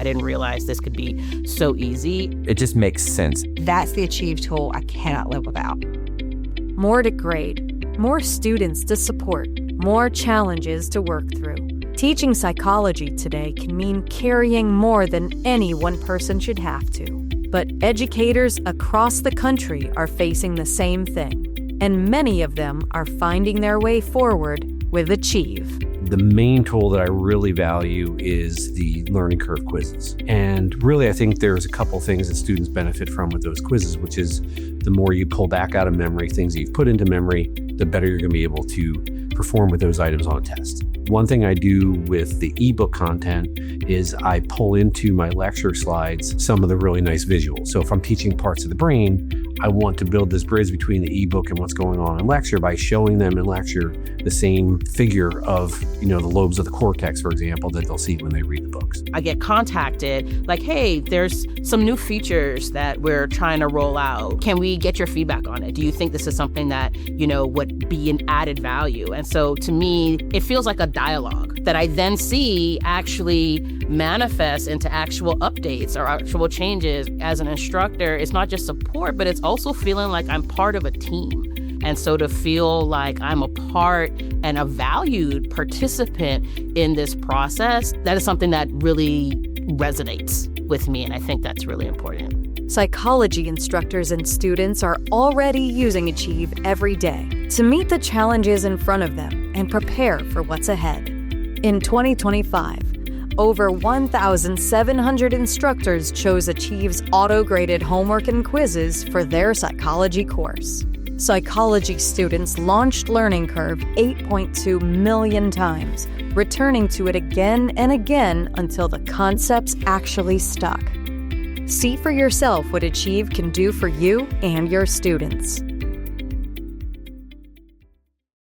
I didn't realize this could be so easy. It just makes sense. That's the Achieve tool I cannot live without. More to grade, more students to support, more challenges to work through. Teaching psychology today can mean carrying more than any one person should have to. But educators across the country are facing the same thing, and many of them are finding their way forward with Achieve. The main tool that I really value is the LearningCurve quizzes. And really, I think there's a couple things that students benefit from with those quizzes, which is the more you pull back out of memory, things that you've put into memory, the better you're going to be able to perform with those items on a test. One thing I do with the ebook content is I pull into my lecture slides some of the really nice visuals. So if I'm teaching parts of the brain, I want to build this bridge between the ebook and what's going on in lecture by showing them in lecture the same figure of, the lobes of the cortex, for example, that they'll see when they read the books. I get contacted like, hey, there's some new features that we're trying to roll out. Can we get your feedback on it? Do you think this is something that, would be an added value? And so to me, it feels like a dialogue that I then see actually manifest into actual updates or actual changes. As an instructor, it's not just support, but it's also feeling like I'm part of a team. And so to feel like I'm a part and a valued participant in this process, that is something that really resonates with me. And I think that's really important. Psychology instructors and students are already using Achieve every day to meet the challenges in front of them and prepare for what's ahead. In 2025, over 1,700 instructors chose Achieve's auto-graded homework and quizzes for their psychology course. Psychology students launched LearningCurve 8.2 million times, returning to it again and again until the concepts actually stuck. See for yourself what Achieve can do for you and your students.